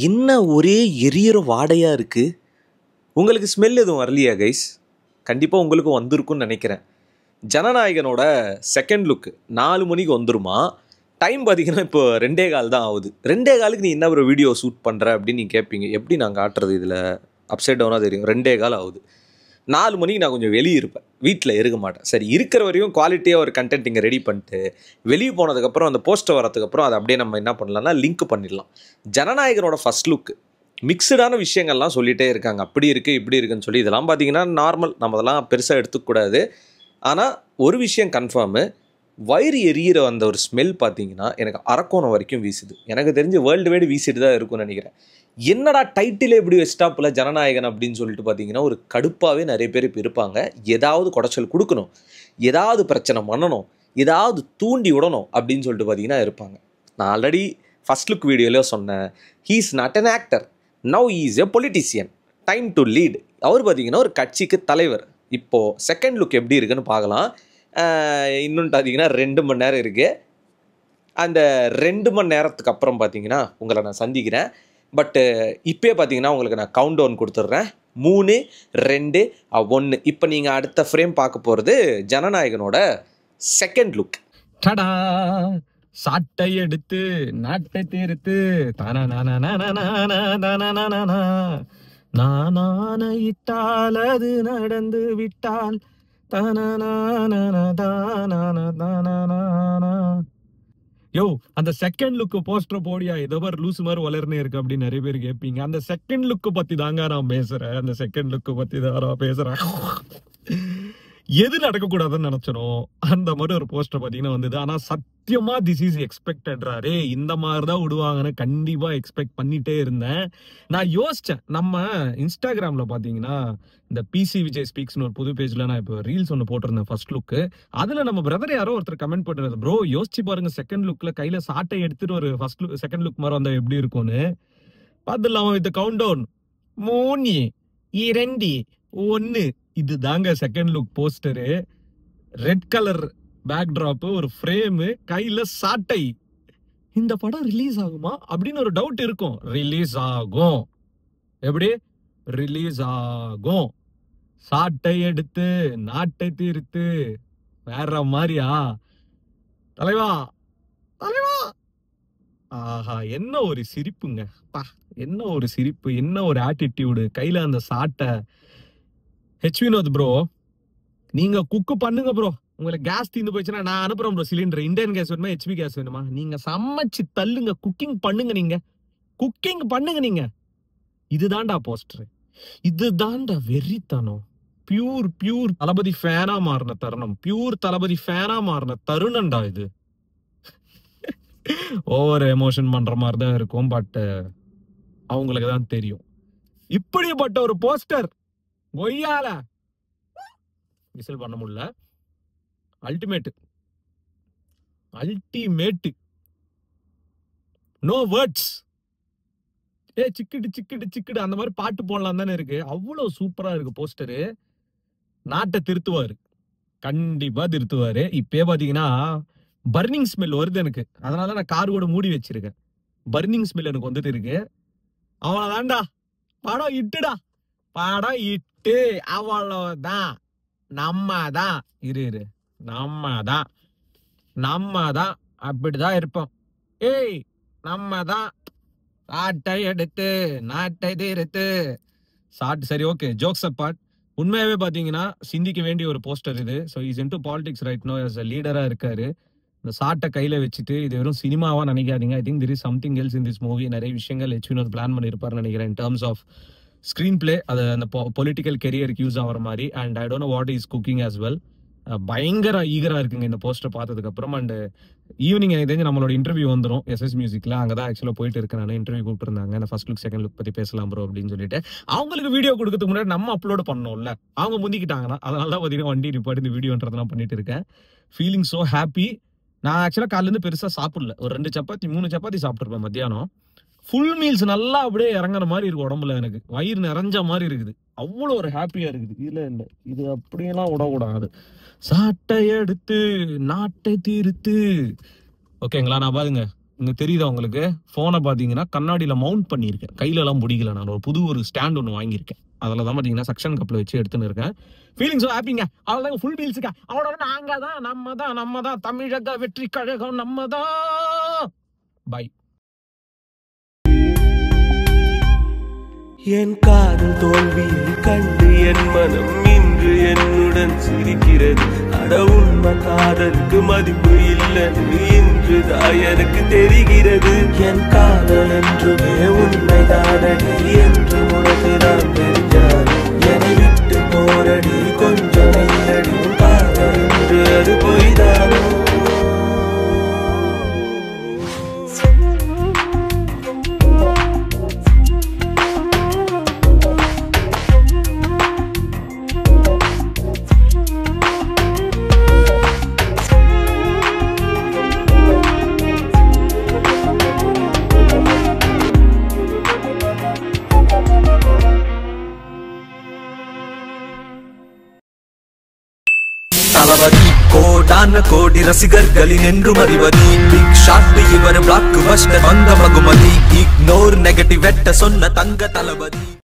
என்ன ஒரே எரியிற வாடையாக இருக்குது. உங்களுக்கு ஸ்மெல் எதுவும் வரலையா கைஸ்? கண்டிப்பாக உங்களுக்கும் வந்திருக்குன்னு நினைக்கிறேன். ஜனநாயகனோட செகண்ட் லுக் 4 மணிக்கு வந்துருமா. டைம் பார்த்தீங்கன்னா இப்போ 2:15 தான் ஆகுது. 2:15க்கு நீ என்ன ஒரு வீடியோ ஷூட் பண்ணுற அப்படின்னு நீங்கள் கேட்பீங்க. எப்படி நான் காட்டுறது இதில் அப்சைட் டவுனாக தெரியும். 2:15 ஆகுது. 4 மணிக்கு நான் கொஞ்சம் வெளியே இருப்பேன், வீட்டில் இருக்க மாட்டேன். சரி, இருக்கிற வரையும் குவாலிட்டியாக ஒரு கண்டென்ட் இங்கே ரெடி பண்ணிட்டு வெளியே போனதுக்கப்புறம் அந்த போஸ்டர் வரதுக்கப்புறம் அதை அப்படியே நம்ம என்ன பண்ணலாம்னா லிங்க் பண்ணிடலாம். ஜனநாயகனோட ஃபஸ்ட் லுக் மிக்சடான விஷயங்கள்லாம் சொல்லிகிட்டே இருக்காங்க. அப்படி இருக்குது இப்படி இருக்குன்னு சொல்லி. இதெல்லாம் பார்த்தீங்கன்னா நார்மல், நம்ம அதெல்லாம் பெருசாக எடுத்துக்கூடாது. ஆனால் ஒரு விஷயம் கன்ஃபார்மு, வயிறு எரியிற அந்த ஒரு ஸ்மெல் பார்த்தீங்கன்னா எனக்கு அரக்கோணம் வரைக்கும் வீசுது. எனக்கு தெரிஞ்சு வேர்ல்டு வைடு வீசிட்டு தான் இருக்கும்னு நினைக்கிறேன். என்னடா டைட்டில் எப்படி வச்சிட்டாப்புல ஜனநாயகன் அப்படின்னு சொல்லிட்டு பார்த்தீங்கன்னா ஒரு கடுப்பாகவே நிறைய பேர் இப்போ இருப்பாங்க. ஏதாவது குடைச்சல் கொடுக்கணும், ஏதாவது பிரச்சனை பண்ணணும், ஏதாவது தூண்டி விடணும் அப்படின்னு சொல்லிட்டு பார்த்தீங்கன்னா இருப்பாங்க. நான் ஆல்ரெடி ஃபஸ்ட் லுக் வீடியோவில் சொன்னேன், he is not an actor, now he is a politician, time to lead. அவர் பார்த்தீங்கன்னா ஒரு கட்சிக்கு தலைவர். இப்போது செகண்ட் லுக் எப்படி இருக்குன்னு பார்க்கலாம். இன்னொன்று பார்த்தீங்கன்னா 2 மணி நேரம் இருக்குது. அந்த 2 மணி நேரத்துக்கு அப்புறம் பார்த்தீங்கன்னா உங்களை நான் சந்திக்கிறேன். பட்டு இப்போயே பார்த்தீங்கன்னா உங்களுக்கு நான் கவுண்ட் டவுன் கொடுத்துட்றேன். 3, 2, 1. இப்போ நீங்கள் அடுத்த ஃப்ரேம் பார்க்க போகிறது ஜனநாயகனோட செகண்ட் லுக். டடா, சாட்டை எடுத்து நாட்டை தீர்த்து நானான இட்டால் அது நடந்து விட்டால் யோ, அந்த செகண்ட் லுக்கு போஸ்டர் போடியா, ஏதோ மாதிரி லூசு மாதிரி வளர்னே இருக்கு அப்படின்னு நிறைய பேர் கேட்பீங்க. அந்த செகண்ட் லுக்கு பத்தி தாங்க நான் பேசுறேன். அந்த செகண்ட் லுக்கு பத்தி தான் நான் பேசுறேன். எது நடக்கக்கூடாதுன்னு நினைச்சனோ அந்த மாதிரி ஒரு போஸ்டர் பார்த்தீங்கன்னா வந்தது. ஆனால் சத்தியமா திஸ் இஸ் எக்ஸ்பெக்டட்ராரே, இந்த மாதிரி தான் விடுவாங்கன்னு கண்டிப்பாக எக்ஸ்பெக்ட் பண்ணிட்டே இருந்தேன். நான் யோசித்தேன், நம்ம இன்ஸ்டாகிராமில் பார்த்தீங்கன்னா இந்த பிசி விஜய் ஸ்பீக்ஸ்னு ஒரு புது பேஜில் நான் இப்போ ரீல்ஸ் ஒன்று போட்டிருந்தேன் ஃபர்ஸ்ட் லுக்கு. அதில் நம்ம பிரதர் யாரோ ஒருத்தர் கமெண்ட் பண்ணுறது, ப்ரோ யோசிச்சு பாருங்க செகண்ட் லுக்கில் கையில் சாட்டை எடுத்துட்டு ஒரு ஃபர்ஸ்ட் லுக் செகண்ட் லுக் மாதிரி வந்தால் எப்படி இருக்கும்னு. பார்த்துடலாமா வித் கவுண்ட் டவுன். 3, 2, 1. இது தாங்க second look poster. Red colour backdrop, ஒரு ஃப்ரேமு, கையில சாட்டை. இந்த படம் ரிலீஸ் ஆகுமா அப்படின்னு ஒரு டவுட் இருக்கும். ரிலீஸ் ஆகும். எப்படி ரிலீஸ் ஆகும்? சாட்டை எடுத்து நாட்டை தீர்த்து வேற மாதிரியா தலைவா, தலைவா. ஆஹா, என்ன ஒரு சிரிப்புங்க, என்ன ஒரு சிரிப்பு, என்ன ஒரு ஆட்டிடியூடு. கையில அந்த சாட்டை. ஹெச் வினோத் ப்ரோ, நீங்க குக்கு பண்ணுங்க ப்ரோ. உங்களுக்கு கேஸ் தீர்ந்து போயிடுச்சுன்னா நான் அனுப்புறேன் ப்ரோ சிலிண்டர். இந்தியன் கேஸ் வேணுமா, ஹெச்பி கேஸ் வேணுமா? நீங்க சமைச்சு தள்ளுங்க, குக்கிங் பண்ணுங்க, நீங்க குக்கிங் பண்ணுங்க. நீங்க இதுதான்டா போஸ்டர், இதுதான்டா வெறித்தனம். பியூர் தளபதி ஃபேனா மாறின தருணம், பியூர் தளபதி ஃபேனா மாறின தருணம்டா இது. ஓவர் எமோஷன் பண்ற மாதிரி தான் இருக்கும், பட் அவங்களுக்கு தான் தெரியும். இப்படிப்பட்ட ஒரு போஸ்டர் ஒய்யால விசில் பண்ண முடியல. Ultimate, no words. சிக்கிடு அந்த மாதிரி பாட்டு போடலாம் தானே இருக்கு. அவ்வளவு சூப்பரா இருக்கு போஸ்டரு. நாட்டை திருத்துவாரு, கண்டிப்பா திருத்துவாரு. இப்பயே பாத்தீங்கன்னா பர்னிங் ஸ்மெல் வருது எனக்கு. அதனால நான் கார் கூட மூடி வச்சிருக்கேன். பர்னிங் ஸ்மெல் எனக்கு வந்துட்டு இருக்கு. அவ்வளவுதான்டா, படம் இட்டுடா, படம் இட்டு. அவ்வளவுதான், நம்ம தான் இரு நம்ம தான் அப்படிதான் இருப்போம். ஏய், நம்ம தான் சாட்டை எடுத்து நாட்டை தீர்த்து சாட். சரி, ஓகே, ஜோக்ஸ் அப்பார்ட். உண்மையாவே பாத்தீங்கன்னா சிந்திக்க வேண்டிய ஒரு போஸ்டர் இது. So is into politics right no, as a லீடரா இருக்காரு. இந்த சாட்டை கையில வச்சுட்டு இது வெறும் சினிமாவா நினைக்காதீங்க. I think there is something else in this movie. நிறைய விஷயங்கள் ஹெச் வினோத் பிளான் பண்ணியிருப்பாருன்னு நினைக்கிறேன். In terms of screenplay, அது அந்த பொலிட்டிக்கல் கெரியருக்கு யூஸ் ஆகிற மாதிரி. And I don't know what is cooking as well. பயங்கர ஈகரா இருக்குங்க இந்த போஸ்டர் பார்த்ததுக்கு அப்புறம். அண்ட் ஈவினிங் எனக்கு தெரிஞ்சு நம்மளோட இன்டர்வியூ வந்துடும் எஸ்எஸ் மியூசிக்ல. அங்கதான் ஆக்சுவலா போயிட்டு இருக்கேன் நான். இன்டர்வியூ கூப்பிட்டுருந்தாங்க, அந்த ஃபர்ஸ்ட் லுக் செகண்ட் லுக் பத்தி பேசலாம் ப்ரோ அப்படின்னு சொல்லிட்டு. அவங்களுக்கு வீடியோ கொடுக்கறதுக்கு முன்னாடி நம்ம அப்லோட் பண்ணோம்ல, அவங்க முந்திக்கிட்டாங்கன்னா அதனால தான் பார்த்தீங்கன்னா வண்டி நிப்பாட்டி இந்த வீடியோன்றதெல்லாம் பண்ணிட்டு இருக்கேன். Feeling so happy. நான் ஆக்சுவலா காலையில இருந்து பெருசா சாப்பிடல. ஒரு 2 சப்பாத்தி 3 சப்பாத்தி சாப்பிட்டுருப்பேன் மத்தியானம். ஃபுல் மீல்ஸ் நல்லா அப்படியே இறங்குற மாதிரி இருக்கு உடம்புல. எனக்கு வயிறு நிறைஞ்ச மாதிரி இருக்குது. அவ்வளோ ஒரு ஹாப்பியா இருக்குது. இதுல இல்லை, இது அப்படியெல்லாம் விடக்கூடாது. சாட்டை எடுத்து நாட்டை தீர்த்து. ஓகேங்களா, நான் பாருங்க இங்க தெரியுதா உங்களுக்கு? போனை பாத்தீங்கன்னா கண்ணாடியில மவுண்ட் பண்ணியிருக்கேன், கையில எல்லாம் பிடிக்கல. நான் ஒரு ஸ்டாண்ட் ஒன்று வாங்கியிருக்கேன். அதில் தான் பார்த்தீங்கன்னா சக்ஷன் கப்பில் வச்சு எடுத்துன்னு இருக்கேன். ஃபீலிங் ஸோ ஹாப்பிங்க. அவ்வளோதாங்க, ஃபுல் மீல்ஸுக்கா. அவ்வளோ நாங்கள் தான், நம்ம தான் தமிழக வெற்றி கழகம், நம்ம தான். பை. என் காதல் தோல்வியை கண்டு என் மனம் இன்று என்னுடன் சிரிக்கிறது. அட உண்மை காதலுக்கு மதிப்பு இல்லைன்னு இன்றுதான் எனக்கு தெரிகிறது. என் காதல் என்றுமே உண்மைதானடி என்று உனக்குதான் தெரிஞ்சாரு. என்னை விட்டு போரடி கொஞ்சம் இல்லடி, காதல் என்று அது பொய்தானோ? தளபதி கோடான கோடி ரசிகர்களின் என்றும் அறிவதி. பிக் ஷாட் இவர் பிளாக் பஸ்டர் வந்த மகுமதி. இக்னோர் நெகட்டிவ் வெட்ட சொன்ன தங்க தளபதி.